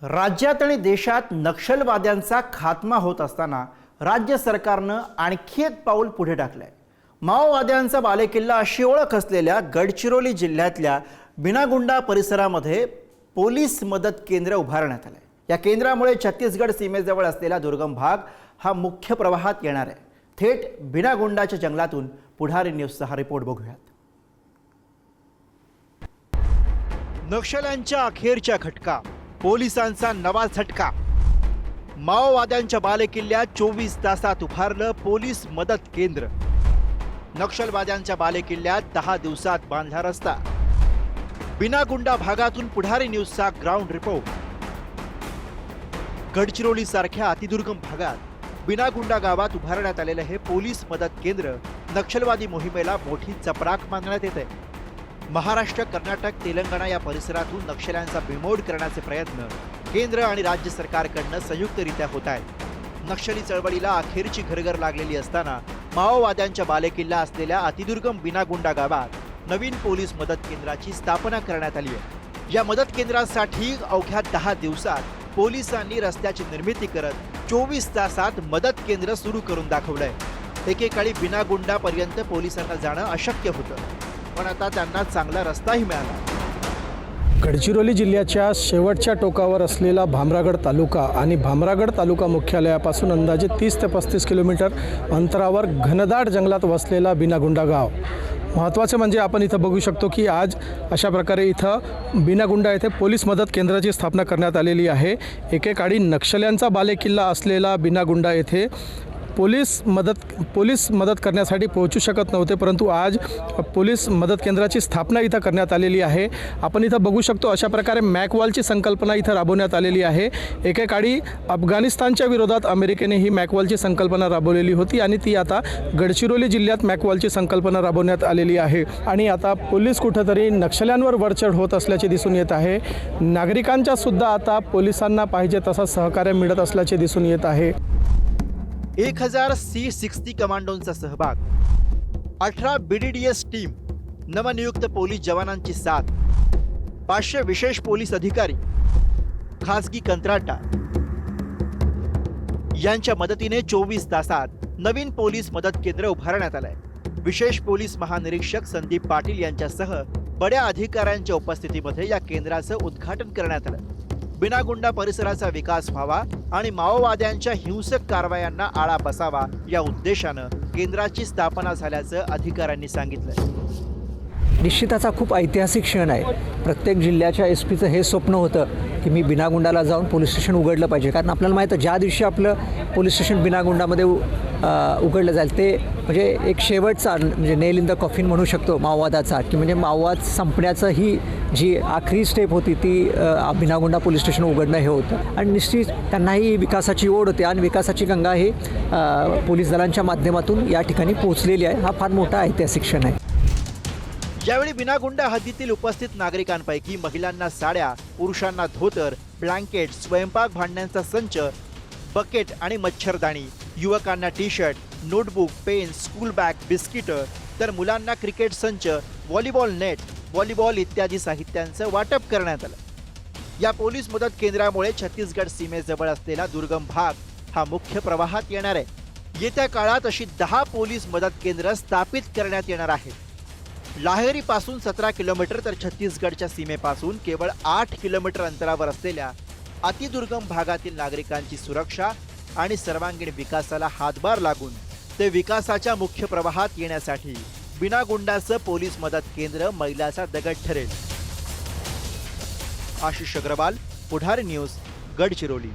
राज्यात आणि देशात नक्षलवाद्यांचा खात्मा होत असताना राज्य सरकारनं आणखी एक पाऊल पुढे टाकलंय। माओवाद्यांचा बालेकिल्ला अशी ओळख असलेल्या गडचिरोली जिल्ह्यातल्या बिनागुंडा परिसरामध्ये पोलीस मदत केंद्र उभारण्यात आलंय। या केंद्रामुळे छत्तीसगड सीमेजवळ असलेला दुर्गम भाग हा मुख्य प्रवाहात येणार आहे। थेट बिनागुंडाच्या जंगलातून पुढारी न्यूजचा हा रिपोर्ट बघूयात। नक्षल्यांच्या अखेरच्या खटका, पोलिसांचा नवा झटका। माओवाद्यांच्या बालेकिल्ल्यात 24 तासात उभारलं पोलीस मदत केंद्र। नक्षलवाद्यांच्या बालेकिल्ल्यात 10 दिवसात बांधला रस्ता। बिनागुंडा भागातून पुढारी न्यूजचा ग्राउंड रिपोर्ट। गडचिरोली सारख्या अतिदुर्गम भागात बिनागुंडा गावात उभारण्यात आलेलं हे पोलीस मदत केंद्र नक्षलवादी मोहिमेला मोठी चपराक मानण्यात येते। महाराष्ट्र, कर्नाटक, तेलंगणा या परिसरातून नक्षल्यांचा बिमोड करण्याचे प्रयत्न केंद्र आणि राज्य सरकारकडून संयुक्तरित्या होत आहेत। नक्षली चळवळीला अखेरची घरघर लागलेली असताना माओवाद्यांच्या बालेकिल्ला असलेल्या अतिदुर्गम बिनागुंडा गावात नवीन पोलीस मदत केंद्राची स्थापना करण्यात आली आहे। या मदत केंद्रासाठी अवघ्या 10 दिवसात पोलिसांनी रस्त्याची निर्मिती करत 24 तासात मदत केंद्र सुरू करून दाखवलंय। एकेकाळी बिनागुंडा पर्यंत पोलिसांना जाणं अशक्य होतं, पण आता त्यांना चांगला रस्ताही मिळाला। गडचिरोली जिल्ह्याच्या शेवटच्या टोकावर असलेला भामरागड तालुका आणि भामरागड तालुका मुख्यालयापासून अंदाजे 30 ते 35 किलोमीटर अंतरावर घनदाट जंगलात वसलेला बिनागुंडा गाव। महत्त्वाचे म्हणजे आपण इथं बघू शकतो की आज अशा प्रकारे इथं बिनागुंडा येथे पोलीस मदत केंद्राची स्थापना करण्यात आलेली आहे। एकेकाळी नक्षल्यांचा बालेकिल्ला असलेला बिनागुंडा येथे पोलीस मदत करण्यासाठी पोहोचू शकत नव्हते, परंतु आज पोलीस मदत केंद्राची स्थापना इथं करण्यात आलेली आहे। आपण इथं बघू शकतो अशा प्रकारे मॅकवॉलची संकल्पना इथं राबवण्यात आलेली आहे। एकेकाळी अफगाणिस्तानच्या विरोधात अमेरिकेने ही मॅकवॉलची संकल्पना राबवलेली होती आणि ती आता गडचिरोली जिल्ह्यात मॅकवॉलची संकल्पना राबवण्यात आलेली आहे। आणि आता पोलीस कुठेतरी नक्षल्यांवर वरचढ होत असल्याचे दिसून येत आहे। नागरिकांच्या सुद्धा आता पोलिसांना पाहिजे तसा सहकार्य मिळत असल्याचे दिसून येत आहे। 1000 C60 कमांडोंचा सहभाग, 18 BDDS टीम, नवनियुक्त पोलीस जवानांची साथ, 500 विशेष पोलीस अधिकारी, खासगी कंत्राटदार यांच्या मदतीने 24 तासात नवीन पोलीस मदत केंद्र उभारण्यात आलंय। विशेष पोलीस महानिरीक्षक संदीप पाटील यांच्यासह बड्या अधिकाऱ्यांच्या उपस्थितीमध्ये या केंद्राचं उद्घाटन करण्यात आलं। बिनागुंडा परिसराचा विकास व्हावा आणि माओवाद्यांच्या हिंसक कारवायांना आळा बसावा या उद्देशानं केंद्राची स्थापना झाल्याचं अधिकाऱ्यांनी सांगितलं। निश्चितच खूप ऐतिहासिक क्षण आहे। प्रत्येक जिल्ह्याच्या एसपीचं हे स्वप्न होतं की मी बिनागुंडाला जाऊन पोलीस स्टेशन उघडलं पाहिजे, कारण आपल्याला माहीत आहे ज्या दिवशी आपलं पोलीस स्टेशन बिनागुंडामध्ये उघडलं जाईल ते म्हणजे एक शेवटचा म्हणजे नेल इन द कॉफिन म्हणू शकतो माओवादाचा, की म्हणजे माओवाद संपण्याचं ही जी आखरी स्टेप होती ती बिनागुंडा पोलीस स्टेशन उघडणं हे होतं। आणि निश्चित त्यांनाही विकासाची ओढ होती आणि विकासाची गंगा ही पोलीस दलांच्या माध्यमातून या ठिकाणी पोहोचलेली आहे। हा फार मोठा ऐतिहासिक क्षण आहे। यावेळी बिनागुंडा हद्दीतील उपस्थित नागरिकांपैकी महिलांना साड्या, पुरुषांना धोतर, ब्लँकेट, स्वयंपाक भांड्यांचा संच, बकेट आणि मच्छरदाणी, युवकांना T-shirt, notebook, pen, school bag, बिस्किटं, तर मुलांना क्रिकेट संच, व्हॉलीबॉल नेट, व्हॉलीबॉल इत्यादी साहित्यांचं वाटप करण्यात आलं। या पोलीस मदत केंद्रामुळे छत्तीसगड सीमेजवळ असलेला दुर्गम भाग हा मुख्य प्रवाहात येणार आहे। येत्या काळात अशी 10 पोलीस मदत केंद्र स्थापित करण्यात येणार आहेत। लाहेरीपासून 17 किलोमीटर तर छत्तीसगडच्या सीमेपासून केवळ 8 किलोमीटर अंतरावर असलेल्या अतिदुर्गम भागातील नागरिकांची सुरक्षा आणि सर्वांगीण विकासाला हातभार लागून ते विकासाच्या मुख्य प्रवाहात येण्यासाठी बिनागुंडाचं पोलीस मदत केंद्र मैलाचा दगड ठरेल। आशिष अग्रवाल, पुढारी न्यूज, गडचिरोली।